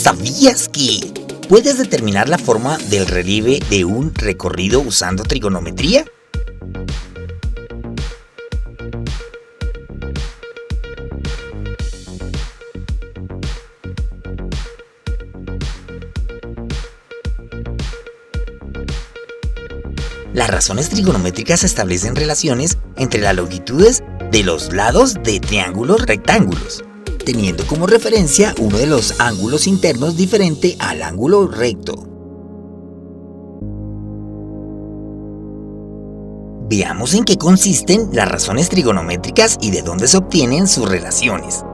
¿Sabías que puedes determinar la forma del relieve de un recorrido usando trigonometría? Las razones trigonométricas establecen relaciones entre las longitudes de los lados de triángulos rectángulos, teniendo como referencia uno de los ángulos internos diferente al ángulo recto. Veamos en qué consisten las razones trigonométricas y de dónde se obtienen sus relaciones.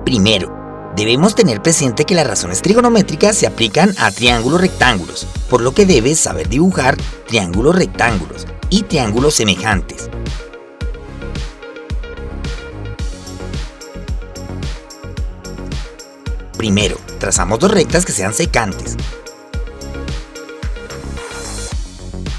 Primero, debemos tener presente que las razones trigonométricas se aplican a triángulos rectángulos, por lo que debes saber dibujar triángulos rectángulos y triángulos semejantes. Primero, trazamos dos rectas que sean secantes.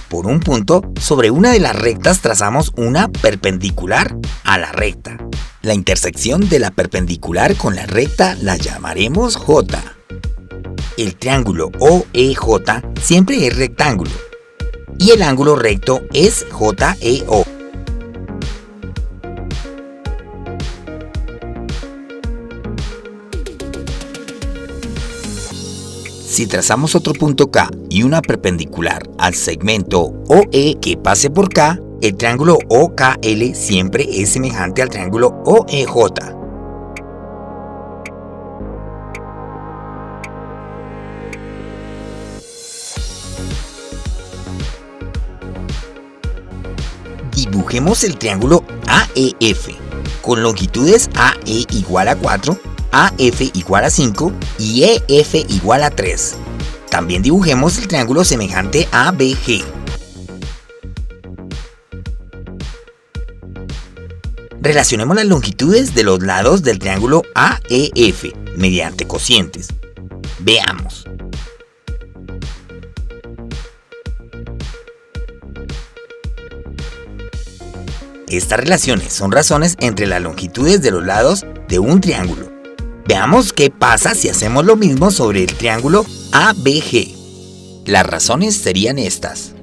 Por un punto, sobre una de las rectas trazamos una perpendicular a la recta. La intersección de la perpendicular con la recta la llamaremos J. El triángulo OEJ siempre es rectángulo y el ángulo recto es JEO. Si trazamos otro punto K y una perpendicular al segmento OE que pase por K, el triángulo OKL siempre es semejante al triángulo OEJ. Dibujemos el triángulo AEF con longitudes AE igual a 4, AF igual a 5 y EF igual a 3. También dibujemos el triángulo semejante ABG. Relacionemos las longitudes de los lados del triángulo AEF mediante cocientes. Veamos. Estas relaciones son razones entre las longitudes de los lados de un triángulo. Veamos qué pasa si hacemos lo mismo sobre el triángulo ABG. Las razones serían estas.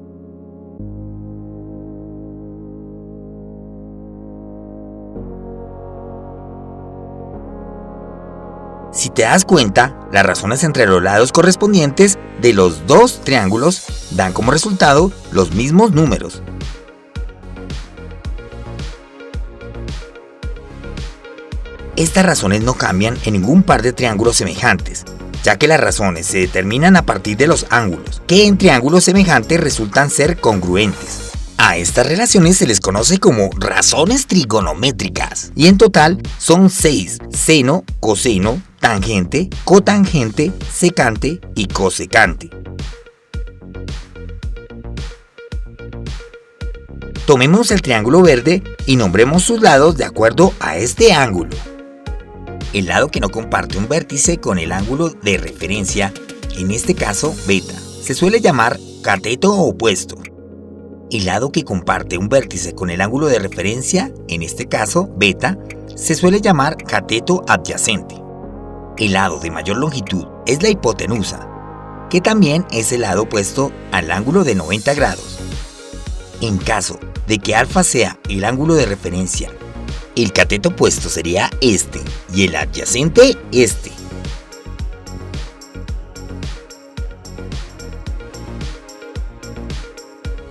Si te das cuenta, las razones entre los lados correspondientes de los dos triángulos dan como resultado los mismos números. Estas razones no cambian en ningún par de triángulos semejantes, ya que las razones se determinan a partir de los ángulos, que en triángulos semejantes resultan ser congruentes. A estas relaciones se les conoce como razones trigonométricas, y en total son 6: seno, coseno, tangente, cotangente, secante y cosecante. Tomemos el triángulo verde y nombremos sus lados de acuerdo a este ángulo. El lado que no comparte un vértice con el ángulo de referencia, en este caso beta, se suele llamar cateto opuesto. El lado que comparte un vértice con el ángulo de referencia, en este caso beta, se suele llamar cateto adyacente. El lado de mayor longitud es la hipotenusa, que también es el lado opuesto al ángulo de 90 grados. En caso de que alfa sea el ángulo de referencia, el cateto opuesto sería este y el adyacente este.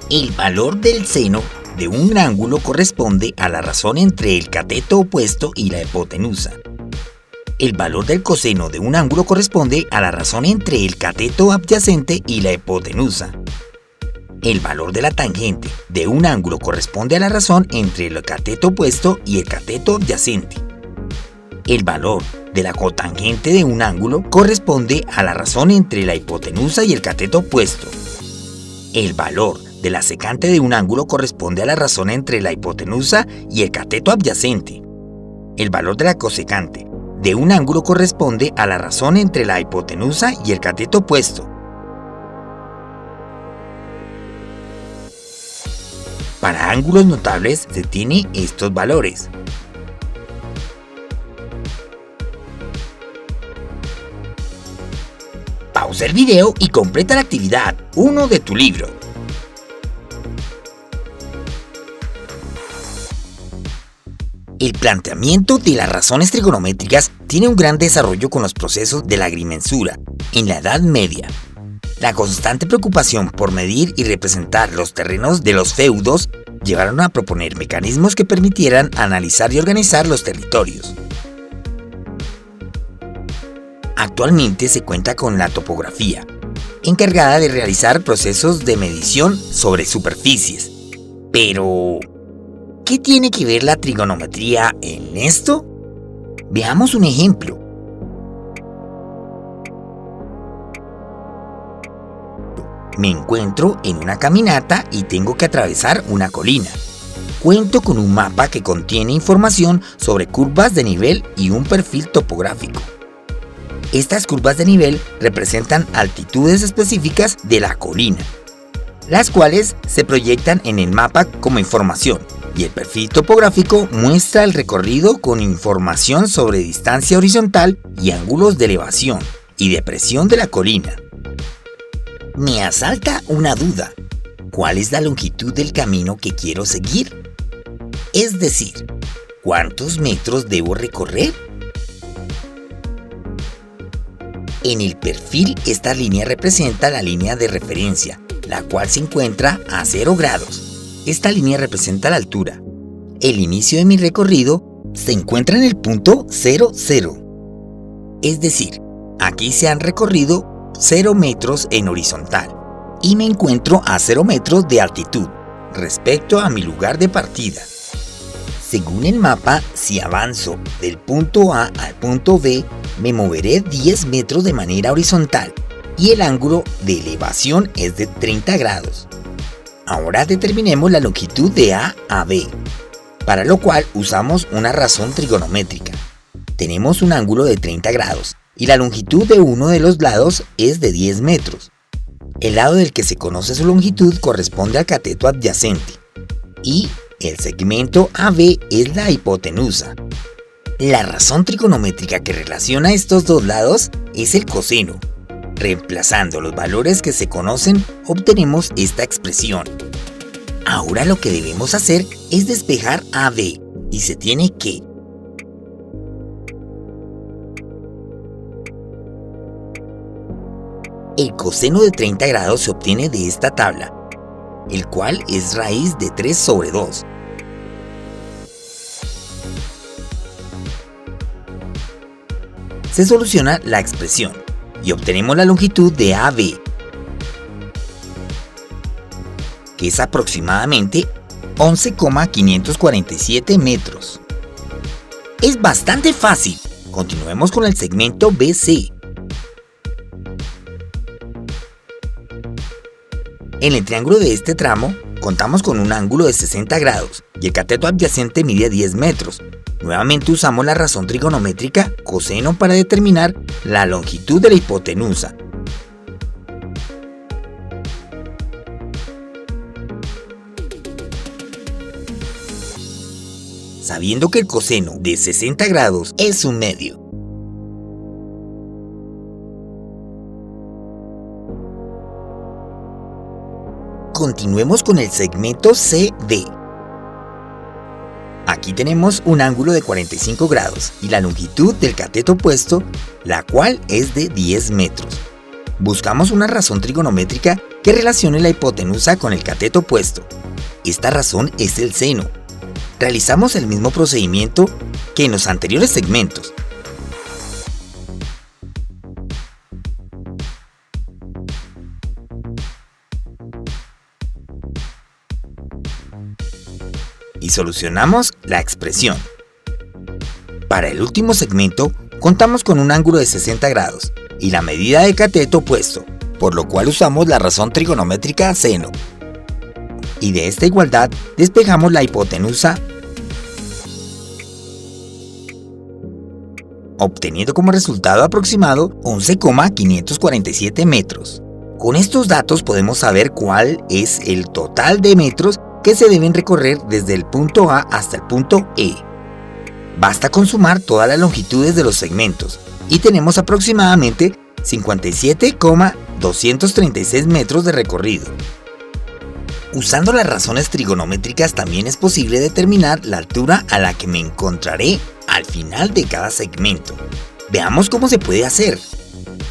El valor del seno de un ángulo corresponde a la razón entre el cateto opuesto y la hipotenusa. El valor del coseno de un ángulo corresponde a la razón entre el cateto adyacente y la hipotenusa. El valor de la tangente de un ángulo corresponde a la razón entre el cateto opuesto y el cateto adyacente. El valor de la cotangente de un ángulo corresponde a la razón entre la hipotenusa y el cateto opuesto. El valor de la secante de un ángulo corresponde a la razón entre la hipotenusa y el cateto adyacente. El valor de la cosecante de un ángulo corresponde a la razón entre la hipotenusa y el cateto opuesto. Para ángulos notables se tiene estos valores. Pausa el video y completa la actividad 1 de tu libro. El planteamiento de las razones trigonométricas tiene un gran desarrollo con los procesos de la agrimensura en la Edad Media. La constante preocupación por medir y representar los terrenos de los feudos llevaron a proponer mecanismos que permitieran analizar y organizar los territorios. Actualmente se cuenta con la topografía, encargada de realizar procesos de medición sobre superficies. Pero, ¿qué tiene que ver la trigonometría en esto? Veamos un ejemplo. Me encuentro en una caminata y tengo que atravesar una colina. Cuento con un mapa que contiene información sobre curvas de nivel y un perfil topográfico. Estas curvas de nivel representan altitudes específicas de la colina, las cuales se proyectan en el mapa como información, y el perfil topográfico muestra el recorrido con información sobre distancia horizontal y ángulos de elevación y depresión de la colina. Me asalta una duda. ¿Cuál es la longitud del camino que quiero seguir? Es decir, ¿cuántos metros debo recorrer? En el perfil, esta línea representa la línea de referencia, la cual se encuentra a 0 grados. Esta línea representa la altura. El inicio de mi recorrido se encuentra en el punto 0, 0. Es decir, aquí se han recorrido 0 metros en horizontal y me encuentro a 0 metros de altitud respecto a mi lugar de partida. Según el mapa, si avanzo del punto A al punto B, me moveré 10 metros de manera horizontal y el ángulo de elevación es de 30 grados. Ahora determinemos la longitud de A a B, para lo cual usamos una razón trigonométrica. Tenemos un ángulo de 30 grados y la longitud de uno de los lados es de 10 metros. El lado del que se conoce su longitud corresponde al cateto adyacente y el segmento AB es la hipotenusa. La razón trigonométrica que relaciona estos dos lados es el coseno. Reemplazando los valores que se conocen, obtenemos esta expresión. Ahora lo que debemos hacer es despejar AB y se tiene que el coseno de 30 grados se obtiene de esta tabla, el cual es raíz de 3 sobre 2. Se soluciona la expresión y obtenemos la longitud de AB, que es aproximadamente 11,547 metros. Es bastante fácil. Continuemos con el segmento BC. En el triángulo de este tramo, contamos con un ángulo de 60 grados y el cateto adyacente mide 10 metros. Nuevamente usamos la razón trigonométrica coseno para determinar la longitud de la hipotenusa. Sabiendo que el coseno de 60 grados es un medio. Continuemos con el segmento CD. Aquí tenemos un ángulo de 45 grados y la longitud del cateto opuesto, la cual es de 10 metros. Buscamos una razón trigonométrica que relacione la hipotenusa con el cateto opuesto. Esta razón es el seno. Realizamos el mismo procedimiento que en los anteriores segmentos. Y solucionamos la expresión. Para el último segmento, contamos con un ángulo de 60 grados y la medida de cateto opuesto, por lo cual usamos la razón trigonométrica seno. Y de esta igualdad despejamos la hipotenusa, obteniendo como resultado aproximado 11,547 metros. Con estos datos podemos saber cuál es el total de metros que se deben recorrer desde el punto A hasta el punto E. Basta con sumar todas las longitudes de los segmentos y tenemos aproximadamente 57,236 metros de recorrido. Usando las razones trigonométricas también es posible determinar la altura a la que me encontraré al final de cada segmento. Veamos cómo se puede hacer.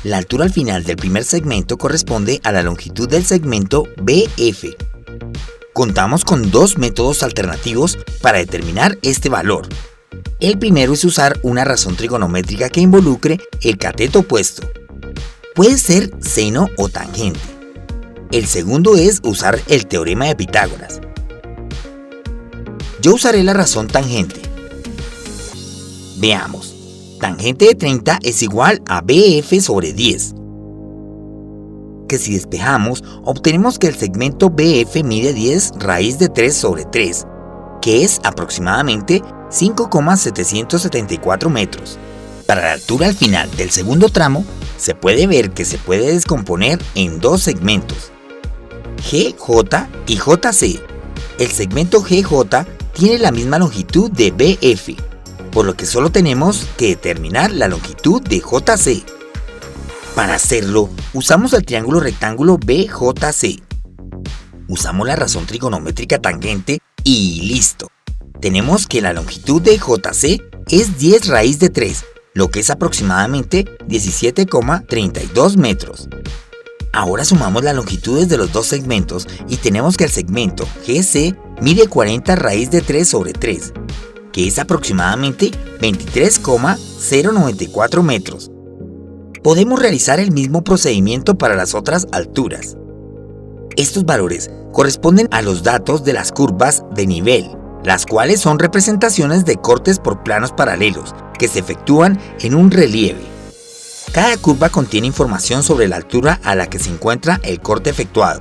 La altura al final del primer segmento corresponde a la longitud del segmento BF. Contamos con dos métodos alternativos para determinar este valor. El primero es usar una razón trigonométrica que involucre el cateto opuesto. Puede ser seno o tangente. El segundo es usar el teorema de Pitágoras. Yo usaré la razón tangente. Veamos. Tangente de 30 es igual a BF sobre 10. Que si despejamos, obtenemos que el segmento BF mide 10 raíz de 3 sobre 3, que es aproximadamente 5,774 metros. Para la altura al final del segundo tramo, se puede ver que se puede descomponer en dos segmentos, GJ y JC. El segmento GJ tiene la misma longitud de BF, por lo que solo tenemos que determinar la longitud de JC. Para hacerlo, usamos el triángulo rectángulo BJC. Usamos la razón trigonométrica tangente y listo. Tenemos que la longitud de JC es 10 raíz de 3, lo que es aproximadamente 17,32 metros. Ahora sumamos las longitudes de los dos segmentos y tenemos que el segmento GC mide 40 raíz de 3 sobre 3, que es aproximadamente 23,094 metros. Podemos realizar el mismo procedimiento para las otras alturas. Estos valores corresponden a los datos de las curvas de nivel, las cuales son representaciones de cortes por planos paralelos que se efectúan en un relieve. Cada curva contiene información sobre la altura a la que se encuentra el corte efectuado,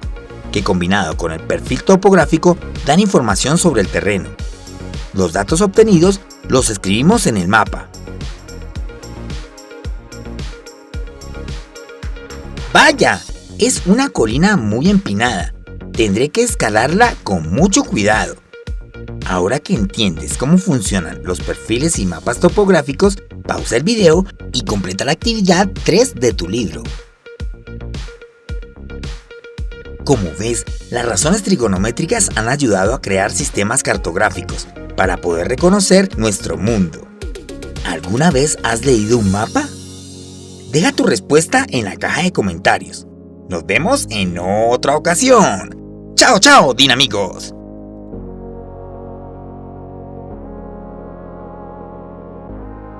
que combinado con el perfil topográfico dan información sobre el terreno. Los datos obtenidos los escribimos en el mapa. ¡Vaya! Es una colina muy empinada. Tendré que escalarla con mucho cuidado. Ahora que entiendes cómo funcionan los perfiles y mapas topográficos, pausa el video y completa la actividad 3 de tu libro. Como ves, las razones trigonométricas han ayudado a crear sistemas cartográficos para poder reconocer nuestro mundo. ¿Alguna vez has leído un mapa? Deja tu respuesta en la caja de comentarios. Nos vemos en otra ocasión. ¡Chao, chao, dinamigos!